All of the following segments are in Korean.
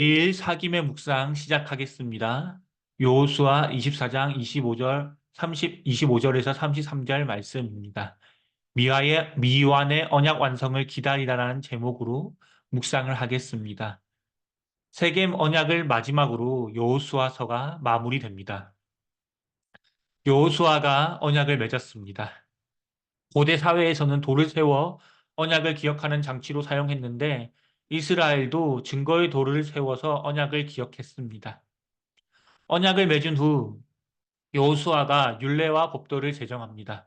내일 사김의 묵상 시작하겠습니다. 여호수아 24장 25절, 25절에서 33절 말씀입니다. 미완의 언약 완성을 기다리라라는 제목으로 묵상을 하겠습니다. 세겜 언약을 마지막으로 여호수아서가 마무리됩니다. 여호수아가 언약을 맺었습니다. 고대 사회에서는 돌을 세워 언약을 기억하는 장치로 사용했는데 이스라엘도 증거의 돌을 세워서 언약을 기억했습니다. 언약을 맺은 후 여호수아가 율례와 법도를 제정합니다.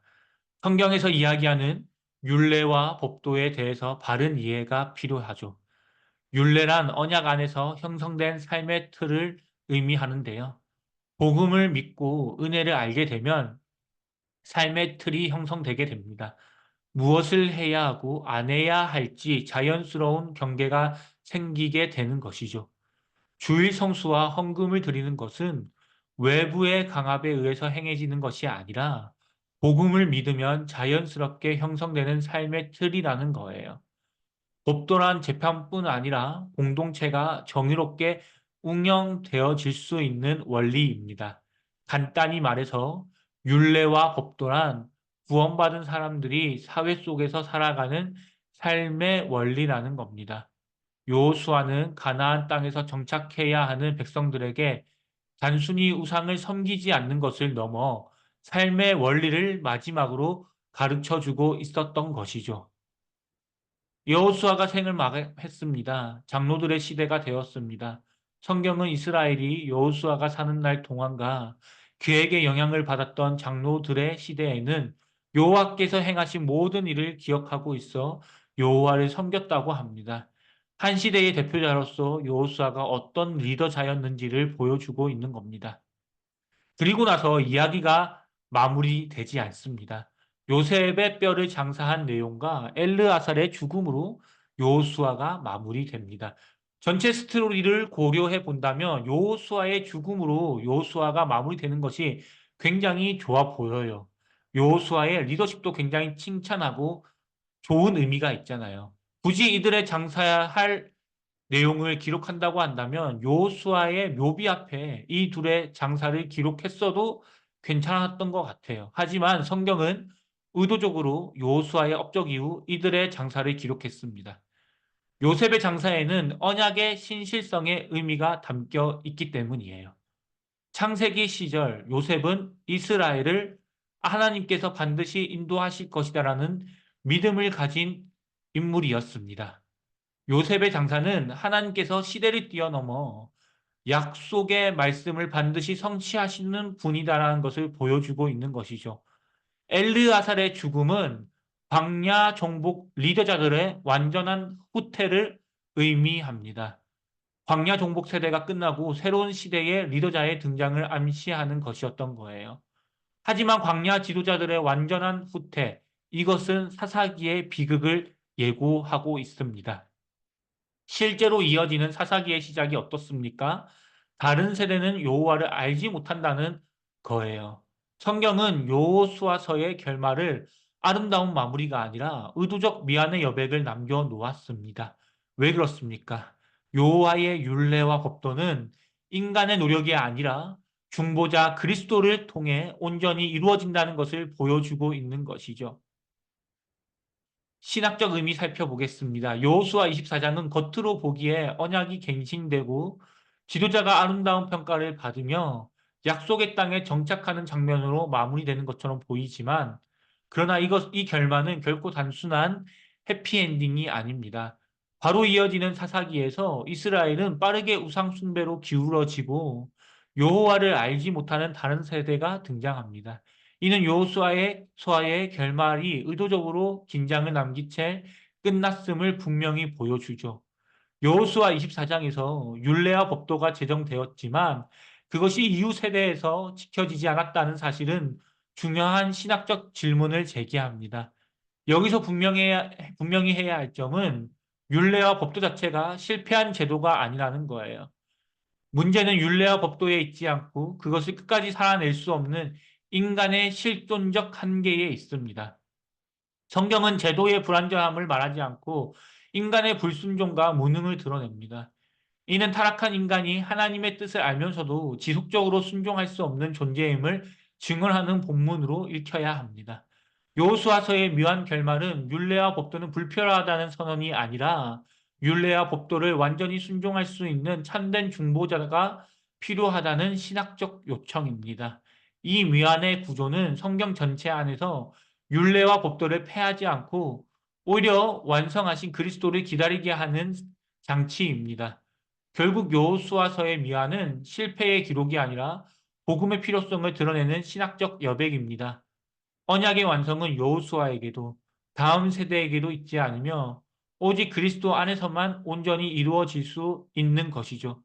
성경에서 이야기하는 율례와 법도에 대해서 바른 이해가 필요하죠. 율례란 언약 안에서 형성된 삶의 틀을 의미하는데요. 복음을 믿고 은혜를 알게 되면 삶의 틀이 형성되게 됩니다. 무엇을 해야 하고 안 해야 할지 자연스러운 경계가 생기게 되는 것이죠. 주일 성수와 헌금을 드리는 것은 외부의 강압에 의해서 행해지는 것이 아니라 복음을 믿으면 자연스럽게 형성되는 삶의 틀이라는 거예요. 법도란 재판뿐 아니라 공동체가 정의롭게 운영되어질 수 있는 원리입니다. 간단히 말해서 율례와 법도란 구원받은 사람들이 사회 속에서 살아가는 삶의 원리라는 겁니다. 여호수아는 가나안 땅에서 정착해야 하는 백성들에게 단순히 우상을 섬기지 않는 것을 넘어 삶의 원리를 마지막으로 가르쳐 주고 있었던 것이죠. 여호수아가 생을 마감했습니다. 장로들의 시대가 되었습니다. 성경은 이스라엘이 여호수아가 사는 날 동안과 그에게 영향을 받았던 장로들의 시대에는 여호와께서 행하신 모든 일을 기억하고 있어 여호와를 섬겼다고 합니다. 한 시대의 대표자로서 여호수아가 어떤 리더자였는지를 보여주고 있는 겁니다. 그리고 나서 이야기가 마무리되지 않습니다. 요셉의 뼈를 장사한 내용과 엘르아살의 죽음으로 여호수아가 마무리됩니다. 전체 스토리를 고려해 본다면 여호수아의 죽음으로 여호수아가 마무리되는 것이 굉장히 좋아 보여요. 여호수아의 리더십도 굉장히 칭찬하고 좋은 의미가 있잖아요. 굳이 이들의 장사할 내용을 기록한다고 한다면 여호수아의 묘비 앞에 이 둘의 장사를 기록했어도 괜찮았던 것 같아요. 하지만 성경은 의도적으로 여호수아의 업적 이후 이들의 장사를 기록했습니다. 요셉의 장사에는 언약의 신실성의 의미가 담겨 있기 때문이에요. 창세기 시절 요셉은 이스라엘을 하나님께서 반드시 인도하실 것이다라는 믿음을 가진 인물이었습니다. 요셉의 장사는 하나님께서 시대를 뛰어넘어 약속의 말씀을 반드시 성취하시는 분이다라는 것을 보여주고 있는 것이죠. 엘르아살의 죽음은 광야 정복 리더자들의 완전한 후퇴를 의미합니다. 광야 정복 세대가 끝나고 새로운 시대의 리더자의 등장을 암시하는 것이었던 거예요. 하지만 광야 지도자들의 완전한 후퇴, 이것은 사사기의 비극을 예고하고 있습니다. 실제로 이어지는 사사기의 시작이 어떻습니까? 다른 세대는 여호와를 알지 못한다는 거예요. 성경은 여호수아서의 결말을 아름다운 마무리가 아니라 의도적 미안의 여백을 남겨 놓았습니다. 왜 그렇습니까? 여호와의 율례와 법도는 인간의 노력이 아니라 중보자 그리스도를 통해 온전히 이루어진다는 것을 보여주고 있는 것이죠. 신학적 의미 살펴보겠습니다. 여호수아 24장은 겉으로 보기에 언약이 갱신되고 지도자가 아름다운 평가를 받으며 약속의 땅에 정착하는 장면으로 마무리되는 것처럼 보이지만 그러나 이 결말은 결코 단순한 해피엔딩이 아닙니다. 바로 이어지는 사사기에서 이스라엘은 빠르게 우상 숭배로 기울어지고 여호와를 알지 못하는 다른 세대가 등장합니다. 이는 여호수아의 결말이 의도적으로 긴장을 남긴 채 끝났음을 분명히 보여주죠. 여호수아 24장에서 율례와 법도가 제정되었지만 그것이 이후 세대에서 지켜지지 않았다는 사실은 중요한 신학적 질문을 제기합니다. 여기서 분명히 해야 할 점은 율례와 법도 자체가 실패한 제도가 아니라는 거예요. 문제는 율례와 법도에 있지 않고 그것을 끝까지 살아낼 수 없는 인간의 실존적 한계에 있습니다. 성경은 제도의 불완전함을 말하지 않고 인간의 불순종과 무능을 드러냅니다. 이는 타락한 인간이 하나님의 뜻을 알면서도 지속적으로 순종할 수 없는 존재임을 증언하는 본문으로 읽혀야 합니다. 여호수아서의 묘한 결말은 율례와 법도는 불필요하다는 선언이 아니라 율례와 법도를 완전히 순종할 수 있는 참된 중보자가 필요하다는 신학적 요청입니다. 이 묘한의 구조는 성경 전체 안에서 율례와 법도를 폐하지 않고 오히려 완성하신 그리스도를 기다리게 하는 장치입니다. 결국 여호수아서의 미화는 실패의 기록이 아니라 복음의 필요성을 드러내는 신학적 여백입니다. 언약의 완성은 여호수아에게도 다음 세대에게도 있지 않으며 오직 그리스도 안에서만 온전히 이루어질 수 있는 것이죠.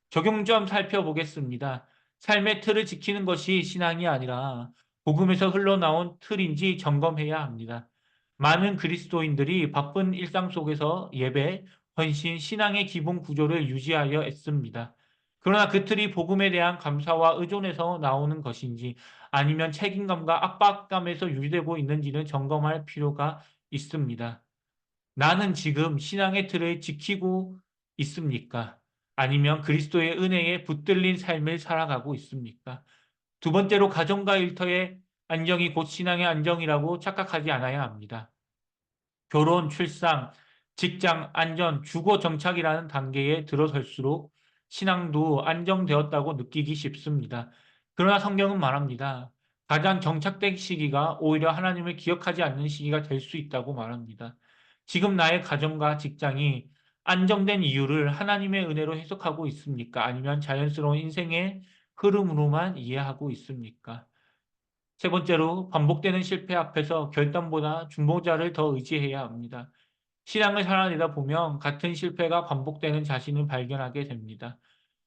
적용 좀 살펴보겠습니다. 삶의 틀을 지키는 것이 신앙이 아니라 복음에서 흘러나온 틀인지 점검해야 합니다. 많은 그리스도인들이 바쁜 일상 속에서 예배, 헌신, 신앙의 기본 구조를 유지하려 애씁니다. 그러나 그 틀이 복음에 대한 감사와 의존에서 나오는 것인지 아니면 책임감과 압박감에서 유지되고 있는지는 점검할 필요가 있습니다. 나는 지금 신앙의 틀을 지키고 있습니까? 아니면 그리스도의 은혜에 붙들린 삶을 살아가고 있습니까? 두 번째로 가정과 일터의 안정이 곧 신앙의 안정이라고 착각하지 않아야 합니다. 결혼, 출산, 직장, 안전, 주거 정착이라는 단계에 들어설수록 신앙도 안정되었다고 느끼기 쉽습니다. 그러나 성경은 말합니다. 가장 정착된 시기가 오히려 하나님을 기억하지 않는 시기가 될 수 있다고 말합니다. 지금 나의 가정과 직장이 안정된 이유를 하나님의 은혜로 해석하고 있습니까? 아니면 자연스러운 인생의 흐름으로만 이해하고 있습니까? 세 번째로 반복되는 실패 앞에서 결단보다 중보자를 더 의지해야 합니다. 신앙을 살아내다 보면 같은 실패가 반복되는 자신을 발견하게 됩니다.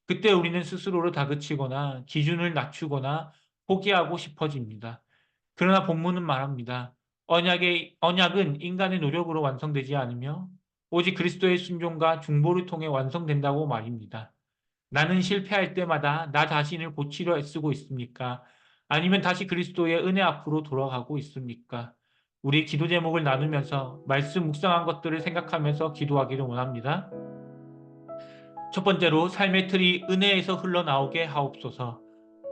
그때 우리는 스스로를 다그치거나 기준을 낮추거나 포기하고 싶어집니다. 그러나 본문은 말합니다. 언약은 인간의 노력으로 완성되지 않으며 오직 그리스도의 순종과 중보를 통해 완성된다고 말입니다. 나는 실패할 때마다 나 자신을 고치려 애쓰고 있습니까? 아니면 다시 그리스도의 은혜 앞으로 돌아가고 있습니까? 우리 기도 제목을 나누면서 말씀 묵상한 것들을 생각하면서 기도하기를 원합니다. 첫 번째로 삶의 틀이 은혜에서 흘러나오게 하옵소서.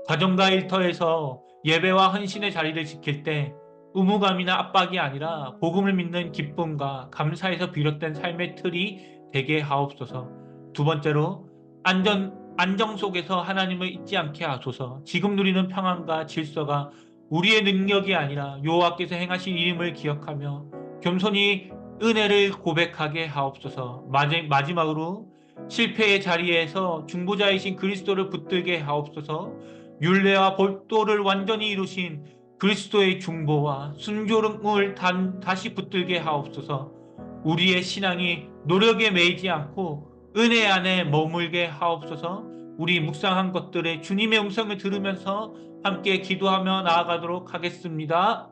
가정과 일터에서 예배와 헌신의 자리를 지킬 때 의무감이나 압박이 아니라 복음을 믿는 기쁨과 감사에서 비롯된 삶의 틀이 되게 하옵소서. 두 번째로 안정 속에서 하나님을 잊지 않게 하소서. 지금 누리는 평안과 질서가 우리의 능력이 아니라 여호와께서 행하신 일임을 기억하며 겸손히 은혜를 고백하게 하옵소서. 마지막으로 실패의 자리에서 중보자이신 그리스도를 붙들게 하옵소서. 율례와 법도를 완전히 이루신 그리스도의 중보와 순종을 다시 붙들게 하옵소서. 우리의 신앙이 노력에 매이지 않고 은혜 안에 머물게 하옵소서. 우리 묵상한 것들의 주님의 음성을 들으면서 함께 기도하며 나아가도록 하겠습니다.